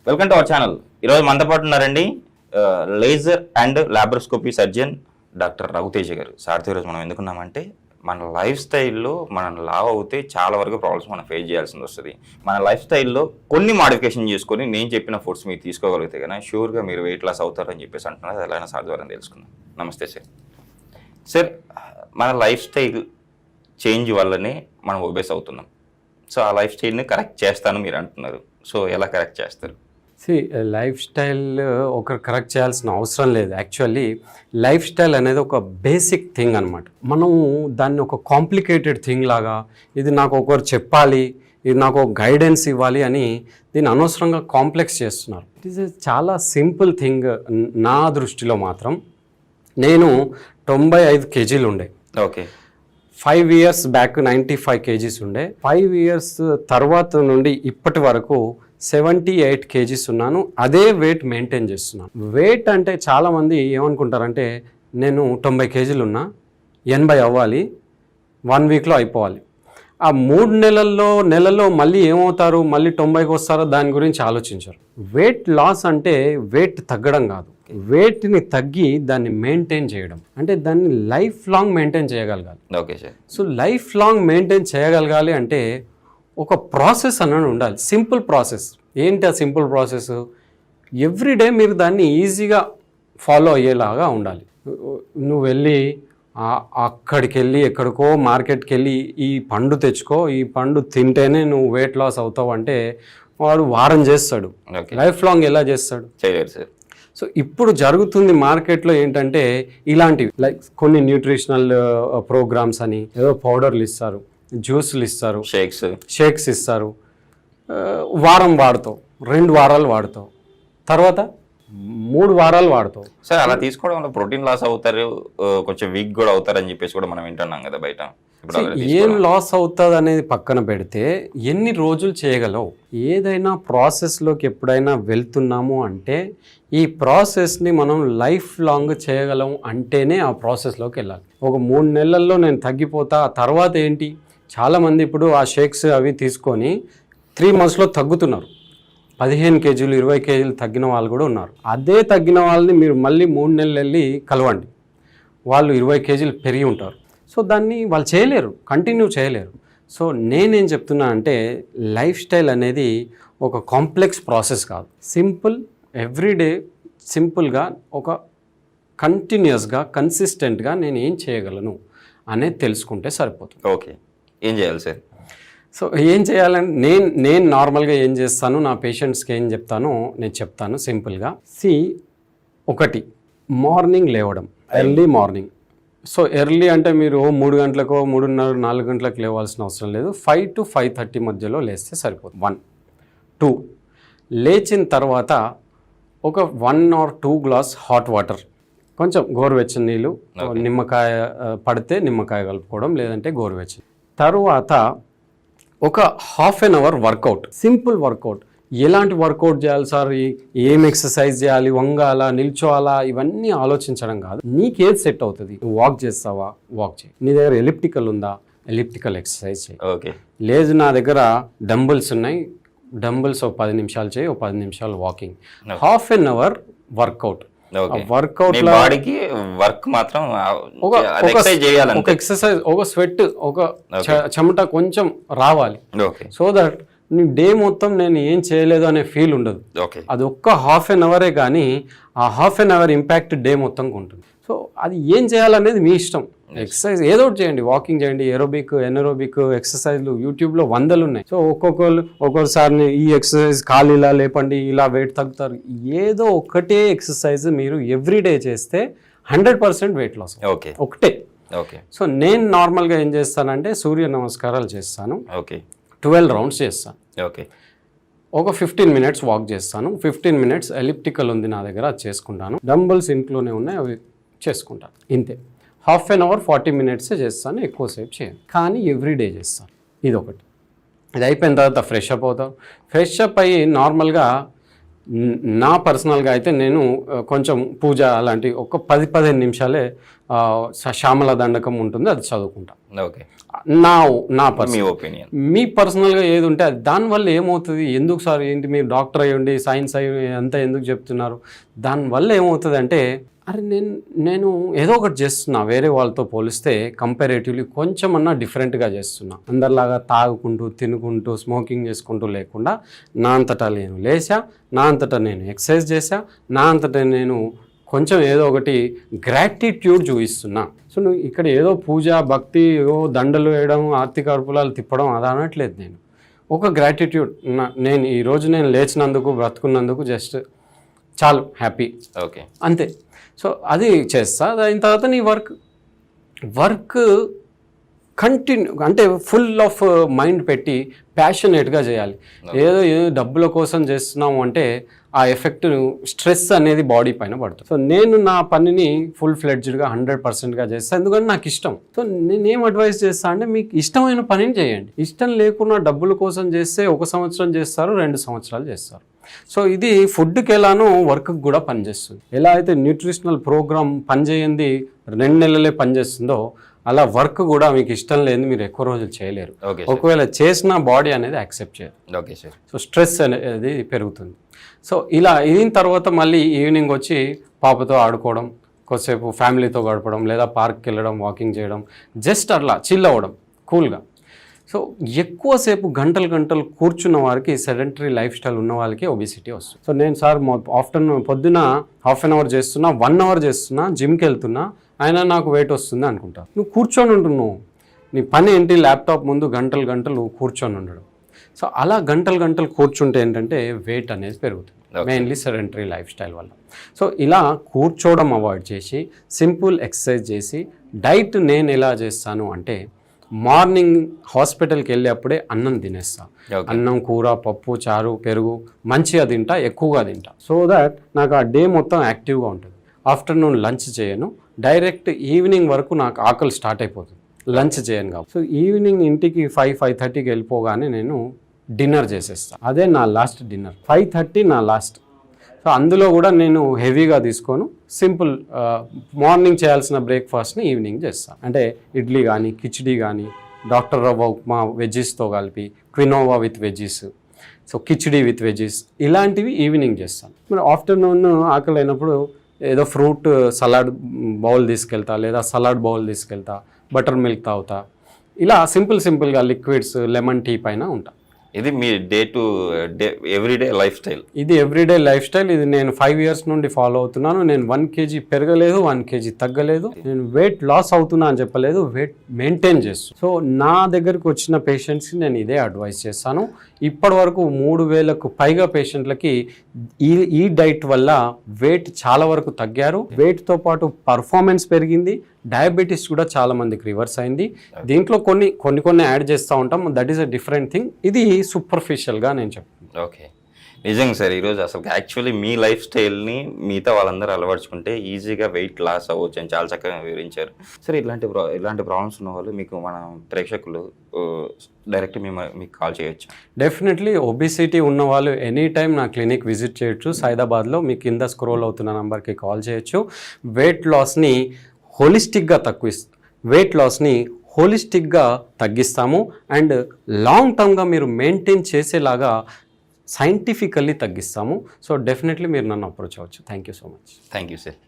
Welcome to our channel. ఈరోజు మనతో పాటు ఉన్నారండి laser and laparoscopy surgeon doctor Raghuteja గారు. సార్తో ఈరోజు మనం ఎందుకున్నామంటే మన లైఫ్ స్టైల్లో మనం లావ్ అవుతే చాలా వరకు ప్రాబ్లమ్స్ మనం ఫేస్ చేయాల్సి వస్తుంది. మన లైఫ్ స్టైల్లో కొన్ని మాడిఫికేషన్ చేసుకొని నేను చెప్పిన ఫుడ్స్ మీరు తీసుకోగలిగితే కానీ షూర్గా మీరు వెయిట్ లాస్ అవుతారని చెప్పేసి అంటున్నారు. అది ఎలాగైనా సార్ ద్వారా తెలుసుకుందాం. నమస్తే సార్. సార్, మన లైఫ్ స్టైల్ చేంజ్ వల్లనే మనం ఒబేస్ అవుతున్నాం. సో ఆ లైఫ్ స్టైల్ని కరెక్ట్ చేస్తాను మీరు అంటున్నారు. సో ఎలా కరెక్ట్ చేస్తారు? లైఫ్ స్టైల్ ఒకరు కరెక్ట్ చేయాల్సిన అవసరం లేదు. యాక్చువల్లీ లైఫ్ స్టైల్ అనేది ఒక బేసిక్ థింగ్ అనమాట. మనం దాన్ని ఒక కాంప్లికేటెడ్ థింగ్ లాగా, ఇది నాకు ఒకరు చెప్పాలి, ఇది నాకు ఒక గైడెన్స్ ఇవ్వాలి అని దీన్ని అనవసరంగా కాంప్లెక్స్ చేస్తున్నారు. ఇట్ ఈస్ చాలా సింపుల్ థింగ్. నా దృష్టిలో మాత్రం నేను 95 కేజీలు ఉండే. ఓకే. 5 years బ్యాక్ 95 kgs ఉండే. 5 years తర్వాత నుండి ఇప్పటి వరకు 78 kgs ఉన్నాను. అదే వెయిట్ మెయింటైన్ చేస్తున్నాను. వెయిట్ అంటే చాలామంది ఏమనుకుంటారంటే నేను 90 kgs ఉన్నా, 80 అవ్వాలి, 1 weekలో అయిపోవాలి. ఆ 3 నెలల్లో మళ్ళీ ఏమవుతారు, మళ్ళీ 90కి వస్తారో దాని గురించి ఆలోచించారు. వెయిట్ లాస్ అంటే వెయిట్ తగ్గడం కాదు, వెయిట్ని తగ్గి దాన్ని మెయింటైన్ చేయడం. అంటే దాన్ని లైఫ్ లాంగ్ మెయింటైన్ చేయగలగాలి. Okay sir. So life long maintain చేయగలగాలి అంటే ఒక ప్రాసెస్ అన్నది ఉండాలి. Simple process. ఏంటి ఆ సింపుల్ ప్రాసెస్? ఎవ్రీడే మీరు దాన్ని ఈజీగా ఫాలో అయ్యేలాగా ఉండాలి. నువ్వు వెళ్ళి అక్కడికి వెళ్ళి ఎక్కడికో మార్కెట్కి వెళ్ళి ఈ పండు తెచ్చుకో, ఈ పండు తింటేనే నువ్వు వెయిట్ లాస్ అవుతావు అంటే వాడు వారం చేస్తాడు. లైఫ్ లాంగ్ ఎలా చేస్తాడు? చేయలేరు సార్. సో ఇప్పుడు జరుగుతుంది మార్కెట్లో ఏంటంటే ఇలాంటివి, లైక్ కొన్ని న్యూట్రిషనల్ ప్రోగ్రామ్స్ అని ఏదో పౌడర్లు ఇస్తారు, జ్యూస్లు ఇస్తారు, షేక్స్ ఇస్తారు. వారం వాడతావు, 2 వారాలు వాడతావు, తర్వాత 3 వారాలు వాడతావు. సార్, అలా తీసుకోవడం వల్ల ప్రోటీన్ లాస్ అవుతారు, కొంచెం వీక్ కూడా అవుతారు అని చెప్పేసి కూడా మనం వింటున్నాం కదా బయట. ఏం లాస్ అవుతుంది అనేది పక్కన పెడితే ఎన్ని రోజులు చేయగలవు? ఏదైనా ప్రాసెస్లోకి ఎప్పుడైనా వెళ్తున్నాము అంటే ఈ ప్రాసెస్ని మనం లైఫ్ లాంగ్ చేయగలం అంటేనే ఆ ప్రాసెస్లోకి వెళ్ళాలి. ఒక 3 నెలల్లో నేను తగ్గిపోతా, ఆ తర్వాత ఏంటి? చాలామంది ఇప్పుడు ఆ షేక్స్ అవి తీసుకొని 3 monthsలో తగ్గుతున్నారు. 15 kgs 20 kgs తగ్గిన వాళ్ళు కూడా ఉన్నారు. అదే తగ్గిన వాళ్ళని మీరు మళ్ళీ 3 నెలలు వెళ్ళి కలవండి, వాళ్ళు 20 kgs పెరిగి ఉంటారు. సో దాన్ని వాళ్ళు చేయలేరు, కంటిన్యూ చేయలేరు. సో నేనేం చెప్తున్నా అంటే లైఫ్ స్టైల్ అనేది ఒక కాంప్లెక్స్ ప్రాసెస్ కాదు. సింపుల్, ఎవ్రీడే సింపుల్గా, ఒక కంటిన్యూస్గా, కన్సిస్టెంట్గా నేను ఏం చేయగలను అనేది తెలుసుకుంటే సరిపోతుంది. ఓకే. ఏం చేయాలి సార్? సో ఏం చేయాలంటే నేను నార్మల్గా ఏం చేస్తాను, నా పేషెంట్స్కి ఏం చెప్తానో నేను చెప్తాను సింపుల్గా. ఒకటి, మార్నింగ్ లేవడం, ఎర్లీ మార్నింగ్. సో ఎర్లీ అంటే మీరు 3 గంటలకో 3:30 4 గంటలకు లేవాల్సిన అవసరం లేదు. 5 to 5:30 మధ్యలో లేస్తే సరిపోతుంది. 1. 2, లేచిన తర్వాత ఒక 1 or 2 గ్లాస్ హాట్ వాటర్, కొంచెం గోరువెచ్చని నీళ్ళు, నిమ్మకాయ పడితే నిమ్మకాయ కలుపుకోవడం, లేదంటే గోరువెచ్చని. తరువాత ఒక 1/2 hour వర్కౌట్, సింపుల్ వర్కౌట్. ఎలాంటి వర్కౌట్ చేయాలి సార్, ఏం ఎక్సర్సైజ్ చేయాలి, వంగాలా, నిల్చోవాలా, ఇవన్నీ ఆలోచించడం కాదు. నీకేది సెట్ అవుతుంది. వాక్ చేస్తావా, వాక్ చేయి. నీ దగ్గర ఎలిప్టికల్ ఉందా, ఎలిప్టికల్ ఎక్సర్సైజ్ చేయి. ఓకే. లేదు నా దగ్గర డంబుల్స్ ఉన్నాయి, డంబుల్స్ ఒక 10 నిమిషాలు చేయి, ఒక 10 నిమిషాలు వాకింగ్. 1/2 hour workout. వర్కౌట్ బాడీకి వర్క్ మాత్రం ఒక ఎక్సర్సైజ్, ఒక స్వెట్, ఒక చెమట కొంచెం రావాలి. సో దట్ నీ డే మొత్తం నేను ఏం చేయలేదు అనే ఫీల్ ఉండదు. అది ఒక్క 1/2 hour కానీ ఆ 1/2 hour ఇంపాక్ట్ డే మొత్తం ఉంటుంది. సో అది ఏం చేయాలనేది మీ ఇష్టం. ఎక్సర్సైజ్ ఏదో ఒకటి చేయండి, వాకింగ్ చేయండి, ఏరోబిక్, ఎనరోబిక్ ఎక్సర్సైజ్లు యూట్యూబ్లో 100 ఉన్నాయి. సో ఒక్కొక్కసారి ఈ ఎక్సర్సైజ్ కాలు ఇలా లేపండి, ఇలా వెయిట్ తగ్గుతారు. ఏదో ఒకటే ఎక్సర్సైజ్ మీరు ఎవ్రీడే చేస్తే 100% వెయిట్ లాస్. ఒకటే. సో నేను నార్మల్గా ఏం చేస్తానంటే సూర్య నమస్కారాలు చేస్తాను. 12 rounds చేస్తాను. ఒక 15 minutes వాక్ చేస్తాను. 15 minutes ఎలిప్టికల్ ఉంది నా దగ్గర, అది చేసుకుంటాను. డంబుల్స్ ఇంట్లోనే ఉన్నాయి, అవి చేసుకుంటాను. ఇంతే. 1/2 hour 40 minutes చేస్తాను, ఎక్కువసేపు చేయను. కానీ ఎవ్రీడే చేస్తాను. ఇది ఒకటి. ఇది అయిపోయిన తర్వాత ఫ్రెష్ అప్ అవుతాం. ఫ్రెష్ అప్ అయ్యి నార్మల్గా నా పర్సనల్గా అయితే నేను కొంచెం పూజ అలాంటి ఒక 10-15 నిమిషాలే శ్యామల దండకం ఉంటుంది, అది చదువుకుంటా. ఓకే, నా మీ ఒపీనియన్. మీ పర్సనల్గా ఏది ఉంటే అది దానివల్ల ఏమవుతుంది, ఎందుకు సార్ ఏంటి మీరు డాక్టర్ అయ్యండి సైన్స్ అయ్యి అంతా ఎందుకు చెప్తున్నారు, దానివల్ల ఏమవుతుంది అంటే అరే నేను ఏదో ఒకటి చేస్తున్నా, వేరే వాళ్ళతో పోలిస్తే కంపారేటివ్లీ కొంచెం అన్నా డిఫరెంట్గా చేస్తున్నా. అందరిలాగా తాగుకుంటూ తినుకుంటూ స్మోకింగ్ చేసుకుంటూ లేకుండా నా అంతటా నేను లేచా, నా అంతటా నేను ఎక్సర్సైజ్ చేశా, నా అంతటా నేను కొంచెం ఏదో ఒకటి గ్రాటిట్యూడ్ చూపిస్తున్నా. సో నువ్వు ఇక్కడ ఏదో పూజ భక్తి దండలు వేయడం ఆర్తిక అర్పులాలు తిప్పడం అది అనట్లేదు. నేను ఒక గ్రాటిట్యూడ్, నేను ఈరోజు నేను లేచినందుకు బ్రతుకున్నందుకు జస్ట్ చాలు, హ్యాపీ, ఓకే, అంతే. సో అది చేస్తా. అయిన తర్వాత నీ వర్క్ కంటిన్యూ అంటే ఫుల్ ఆఫ్ మైండ్ పెట్టి ప్యాషనేట్గా చేయాలి. ఏదో డబ్బుల కోసం చేస్తున్నాము అంటే ఆ ఎఫెక్ట్ స్ట్రెస్ అనేది బాడీ పైన పడుతుంది. సో నేను నా పనిని ఫుల్ ఫ్లెడ్జ్డ్గా 100%గా చేస్తాను, ఎందుకంటే నాకు ఇష్టం. సో నేనేం అడ్వైస్ చేస్తాను అంటే మీకు ఇష్టమైన పనిని చేయండి. ఇష్టం లేకుండా డబ్బుల కోసం చేస్తే 1 సంవత్సరం చేస్తారు, 2 సంవత్సరాలు చేస్తారు. సో ఇది ఫుడ్కి ఎలానో వర్క్కి కూడా పనిచేస్తుంది. ఎలా అయితే న్యూట్రిషనల్ ప్రోగ్రామ్ పనిచేయండి 2 నెలలే పనిచేస్తుందో అలా వర్క్ కూడా మీకు ఇష్టం లేని మీరు ఎక్కువ రోజులు చేయలేరు. ఒకవేళ చేసిన బాడీ అనేది యాక్సెప్ట్ చేయరు. Okay sir. సో స్ట్రెస్ అనేది పెరుగుతుంది. సో ఇలా అయిన తర్వాత మళ్ళీ ఈవినింగ్ వచ్చి పాపతో ఆడుకోవడం, కొద్దిసేపు ఫ్యామిలీతో గడపడం, లేదా పార్క్కి వెళ్ళడం, వాకింగ్ చేయడం, జస్ట్ అట్లా చిల్ అవ్వడం కూల్గా. సో ఎక్కువసేపు గంటలు కూర్చున్న వారికి సెడెంటరీ లైఫ్ స్టైల్ ఉన్న వాళ్ళకి ఒబిసిటీ వస్తుంది. సో నేను సార్ ఆఫ్టర్నూన్ పొద్దున ½ అన్ అవర్ చేస్తున్నా, 1 అవర్ చేస్తున్నా, జిమ్కి వెళ్తున్నా, అయినా నాకు వెయిట్ వస్తుంది అనుకుంటా. నువ్వు కూర్చొని ఉంటున్నావు, నీ పని ఏంటి ల్యాప్టాప్ ముందు గంటలు కూర్చొని ఉండడం. సో అలా గంటలు కూర్చుంటే ఏంటంటే వెయిట్ అనేది పెరుగుతుంది, మెయిన్లీ సెడెంటరీ లైఫ్ స్టైల్ వల్ల. సో ఇలా కూర్చోవడం అవాయిడ్ చేసి సింపుల్ ఎక్సర్సైజ్ చేసి డైట్ నేను ఎలా చేస్తాను అంటే మార్నింగ్ హాస్పిటల్కి వెళ్ళేప్పుడే అన్నం తినేస్తా. అన్నం, కూర, పప్పు, చారు, పెరుగు మంచిగా తింటా, ఎక్కువగా తింటా. సో దాట్ నాకు ఆ డే మొత్తం యాక్టివ్గా ఉంటుంది. ఆఫ్టర్నూన్ లంచ్ చేయను, డైరెక్ట్ ఈవినింగ్ వరకు నాకు ఆకలి స్టార్ట్ అయిపోతుంది, లంచ్ చేయను కాబట్టి. సో ఈవినింగ్ ఇంటికి 5-5:30కి వెళ్ళిపోగానే నేను డిన్నర్ చేసేస్తాను. అదే నా లాస్ట్ డిన్నర్, 5:30 నా లాస్ట్. సో అందులో కూడా నేను హెవీగా తీసుకోను, సింపుల్ మార్నింగ్ చేయాల్సిన బ్రేక్ఫాస్ట్ని ఈవినింగ్ చేస్తాను. అంటే ఇడ్లీ కానీ, కిచిడి కానీ, డాక్టర్ రవ్వ ఉప్మా వెజ్జీస్తో కలిపి, quinoa with veggies, so khichdi with veggies, ఇలాంటివి ఈవినింగ్ చేస్తాను. మరి ఆఫ్టర్నూన్ ఆకలి అయినప్పుడు ఏదో ఫ్రూట్ సలాడ్ బౌల్ తీసుకెళ్తా, లేదా సలాడ్ బౌల్ తీసుకెళ్తా, బటర్ మిల్క్ తాగుతా. ఇలా సింపుల్గా లిక్విడ్స్, లెమన్ టీ పైన ఉంటా. ఇది మీ day to day everyday lifestyle. ఇది ఎవ్రీడే లైఫ్ స్టైల్. ఇది నేను 5 years నుండి ఫాలో అవుతున్నాను. నేను 1 kg పెరగలేదు, 1 kg తగ్గలేదు. నేను వెయిట్ లాస్ అవుతున్నా అని చెప్పలేదు, వెయిట్ మెయింటైన్ చేస్తాను. సో నా దగ్గరకు వచ్చిన పేషెంట్స్కి నేను ఇదే అడ్వైస్ చేస్తాను. ఇప్పటి వరకు 3000కు పైగా పేషెంట్లకి ఈ డైట్ వల్ల వెయిట్ చాలా వరకు తగ్గారు. వెయిట్తో పాటు పర్ఫార్మెన్స్ పెరిగింది, డయాబెటీస్ కూడా చాలా మందికి రివర్స్ అయింది. దీంట్లో కొన్ని యాడ్ చేస్తూ ఉంటాం, that is a different thing. ఇది సూపర్ఫిషియల్గా నేను చెప్తాను. ఓకే, నిజంగా సార్. ఈరోజు అసలు యాక్చువల్లీ మీ లైఫ్ స్టైల్ని మిగతా వాళ్ళందరూ అలవర్చుకుంటే ఈజీగా వెయిట్ లాస్ అవ్వచ్చు అని చాలా చక్కగా వివరించారు. సరే, ఇలాంటి ప్రాబ్లమ్స్ ఉన్న వాళ్ళు మీకు మన ప్రేక్షకులు డైరెక్ట్ మీకు కాల్ చేయొచ్చు? డెఫినెట్లీ ఒబిసిటీ ఉన్న వాళ్ళు ఎనీ టైం నా క్లినిక్ విజిట్ చేయొచ్చు. సైదాబాద్లో మీ కింద స్క్రోల్ అవుతున్న నెంబర్కి కాల్ చేయొచ్చు. వెయిట్ లాస్ని హోలిస్టిక్గా తగ్గిస్తాము అండ్ లాంగ్ టర్మ్గా మీరు మెయింటైన్ చేసేలాగా సైంటిఫికల్లీ తగ్గిస్తాము. సో డెఫినెట్లీ మీరు నన్ను అప్రోచ్ అవ్వచ్చు. Thank you so much. Thank you sir.